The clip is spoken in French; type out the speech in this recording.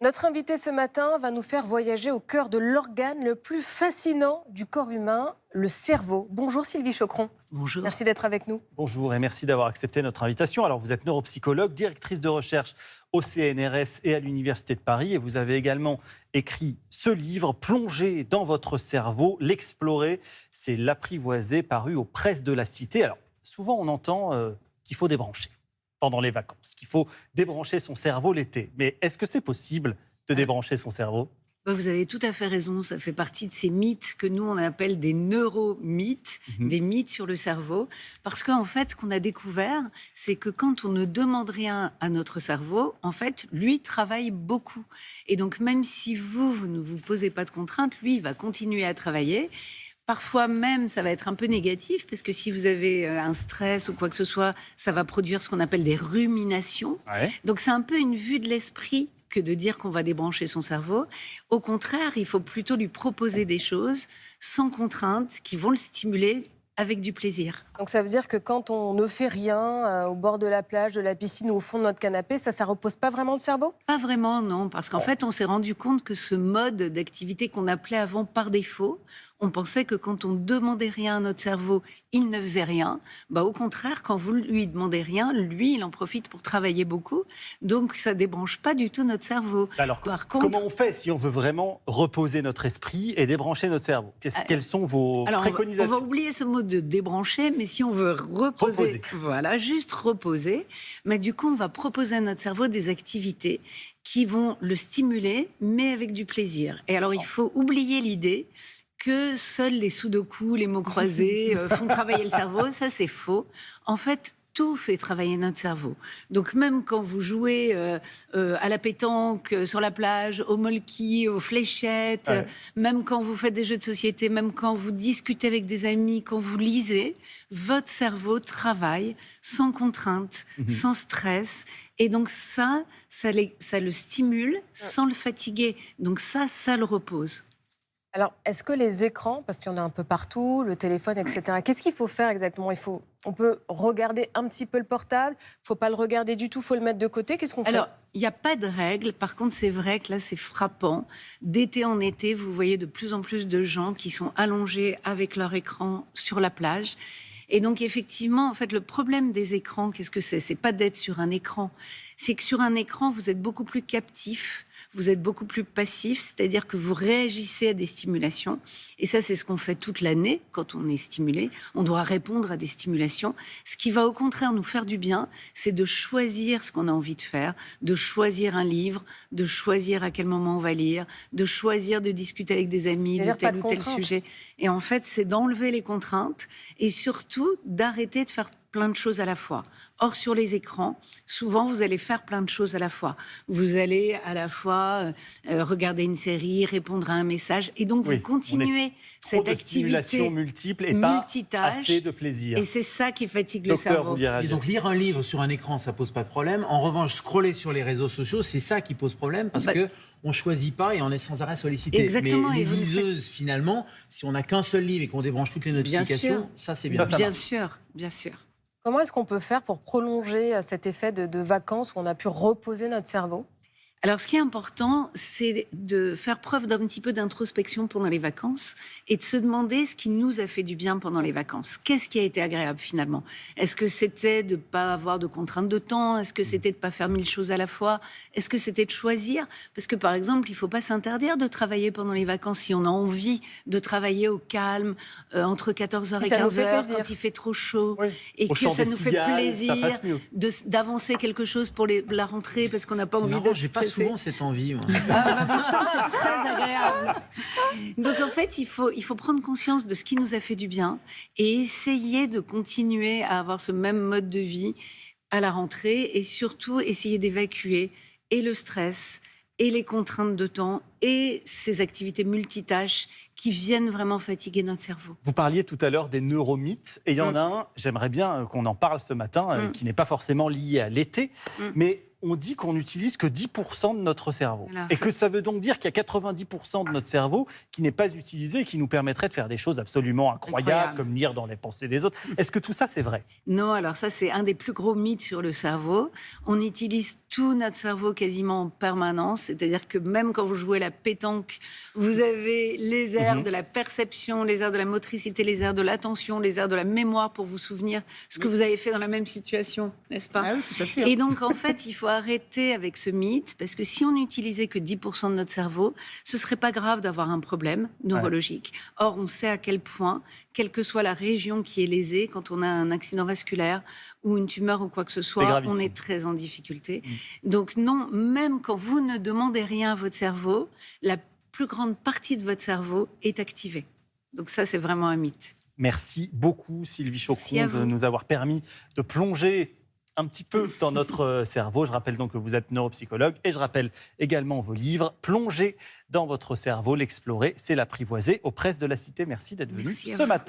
Notre invité ce matin va nous faire voyager au cœur de l'organe le plus fascinant du corps humain, le cerveau. Bonjour Sylvie Chocron. Bonjour. Merci d'être avec nous. Bonjour et merci d'avoir accepté notre invitation. Alors, vous êtes neuropsychologue, directrice de recherche au CNRS et à l'Université de Paris. Et vous avez également écrit ce livre, Plonger dans votre cerveau, l'explorer, c'est l'apprivoiser, paru aux presses de la Cité. Alors, souvent on entend qu'il faut débrancher pendant les vacances, qu'il faut débrancher son cerveau l'été. Mais est-ce que c'est possible de débrancher son cerveau ? Vous avez tout à fait raison, ça fait partie de ces mythes que nous on appelle des neuromythes, des mythes sur le cerveau, parce qu'en fait ce qu'on a découvert, c'est que quand on ne demande rien à notre cerveau, en fait lui travaille beaucoup. Et donc même si vous ne vous posez pas de contraintes, lui il va continuer à travailler. Parfois même, ça va être un peu négatif, parce que si vous avez un stress ou quoi que ce soit, ça va produire ce qu'on appelle des ruminations. Ouais. Donc c'est un peu une vue de l'esprit que de dire qu'on va débrancher son cerveau. Au contraire, il faut plutôt lui proposer des choses sans contrainte, qui vont le stimuler avec du plaisir. Donc ça veut dire que quand on ne fait rien au bord de la plage, de la piscine ou au fond de notre canapé, ça repose pas vraiment le cerveau ? Pas vraiment, non, parce qu'en fait, on s'est rendu compte que ce mode d'activité qu'on appelait avant par défaut, on pensait que quand on demandait rien à notre cerveau, il ne faisait rien. Au contraire, quand vous lui demandez rien, lui, il en profite pour travailler beaucoup. Donc, ça débranche pas du tout notre cerveau. Alors, Par contre, comment on fait si on veut vraiment reposer notre esprit et débrancher notre cerveau ? Quelles sont vos préconisations ? on va oublier ce mot de débrancher, mais si on veut reposer. Voilà, juste reposer. Mais du coup, on va proposer à notre cerveau des activités qui vont le stimuler, mais avec du plaisir. Et alors, il faut oublier l'idée que seuls les sudoku, les mots croisés font travailler le cerveau. Ça, c'est faux. En fait, tout fait travailler notre cerveau. Donc même quand vous jouez à la pétanque, sur la plage, au molki, aux fléchettes, même quand vous faites des jeux de société, même quand vous discutez avec des amis, quand vous lisez, votre cerveau travaille sans contrainte, sans stress. Et donc ça le stimule sans le fatiguer. Donc ça le repose. Alors, est-ce que les écrans, parce qu'il y en a un peu partout, le téléphone, etc., qu'est-ce qu'il faut faire exactement ? On peut regarder un petit peu le portable, il ne faut pas le regarder du tout, il faut le mettre de côté. Qu'est-ce qu'on fait ? Alors, il n'y a pas de règle. Par contre, c'est vrai que là, c'est frappant. D'été en été, vous voyez de plus en plus de gens qui sont allongés avec leur écran sur la plage. Et donc, effectivement, en fait, le problème des écrans, qu'est-ce que c'est ? C'est pas d'être sur un écran. C'est que sur un écran, vous êtes beaucoup plus captif, vous êtes beaucoup plus passif, c'est-à-dire que vous réagissez à des stimulations. Et ça, c'est ce qu'on fait toute l'année quand on est stimulé. On doit répondre à des stimulations. Ce qui va au contraire nous faire du bien, c'est de choisir ce qu'on a envie de faire, de choisir un livre, de choisir à quel moment on va lire, de choisir de discuter avec des amis de tel ou tel sujet. Et en fait, c'est d'enlever les contraintes et surtout d'arrêter de faire plein de choses à la fois. Or, sur les écrans, souvent, vous allez faire plein de choses à la fois. Vous allez à la fois regarder une série, répondre à un message, et donc vous continuez cette activité multiple et multitâche, pas assez de plaisir. et c'est ça qui fatigue le cerveau. Et donc lire un livre sur un écran, ça pose pas de problème. En revanche, scroller sur les réseaux sociaux, c'est ça qui pose problème, parce que on choisit pas et on est sans arrêt sollicité. Exactement. Mais les liseuses, finalement, si on n'a qu'un seul livre et qu'on débranche toutes les notifications, ça c'est bien. Bien sûr, bien sûr. Comment est-ce qu'on peut faire pour prolonger cet effet de vacances où on a pu reposer notre cerveau ? Alors, ce qui est important, c'est de faire preuve d'un petit peu d'introspection pendant les vacances et de se demander ce qui nous a fait du bien pendant les vacances. Qu'est-ce qui a été agréable finalement ? Est-ce que c'était de ne pas avoir de contraintes de temps ? Est-ce que c'était de ne pas faire 1000 choses à la fois ? Est-ce que c'était de choisir ? Parce que par exemple, il ne faut pas s'interdire de travailler pendant les vacances si on a envie de travailler au calme, entre 14h et 15h, quand il fait trop chaud, et que ça nous fait plaisir d'avancer quelque chose pour la rentrée parce qu'on n'a pas envie d'être stressé. Souvent cette envie. Moi. Pourtant, c'est très agréable. Donc en fait, il faut prendre conscience de ce qui nous a fait du bien et essayer de continuer à avoir ce même mode de vie à la rentrée et surtout essayer d'évacuer et le stress et les contraintes de temps et ces activités multitâches qui viennent vraiment fatiguer notre cerveau. Vous parliez tout à l'heure des neuromythes, et il y en a un, j'aimerais bien qu'on en parle ce matin, qui n'est pas forcément lié à l'été, mais on dit qu'on n'utilise que 10% de notre cerveau. Alors, Et que ça veut donc dire qu'il y a 90% de notre cerveau qui n'est pas utilisé et qui nous permettrait de faire des choses absolument incroyables, comme lire dans les pensées des autres. Est-ce que tout ça, c'est vrai? Non, alors ça, c'est un des plus gros mythes sur le cerveau. On utilise tout notre cerveau quasiment en permanence, c'est-à-dire que même quand vous jouez la pétanque, vous avez les aires de la perception, les aires de la motricité, les aires de l'attention, les aires de la mémoire pour vous souvenir ce que vous avez fait dans la même situation, n'est-ce pas? Ah oui, tout à fait. Et donc, en fait, il faut arrêter avec ce mythe, parce que si on n'utilisait que 10% de notre cerveau, ce serait pas grave d'avoir un problème neurologique. Or, on sait à quel point, quelle que soit la région qui est lésée, quand on a un accident vasculaire ou une tumeur ou quoi que ce soit, on est très en difficulté. Donc non, même quand vous ne demandez rien à votre cerveau, la plus grande partie de votre cerveau est activée. Donc ça, c'est vraiment un mythe. Merci beaucoup, Sylvie Chaucron, à de vous. nous avoir permis de plonger un petit peu dans notre cerveau. Je rappelle donc que vous êtes neuropsychologue et je rappelle également vos livres. Plonger dans votre cerveau, l'explorer, c'est l'apprivoiser aux presses de la Cité. Merci d'être venu Merci à ce vous. matin.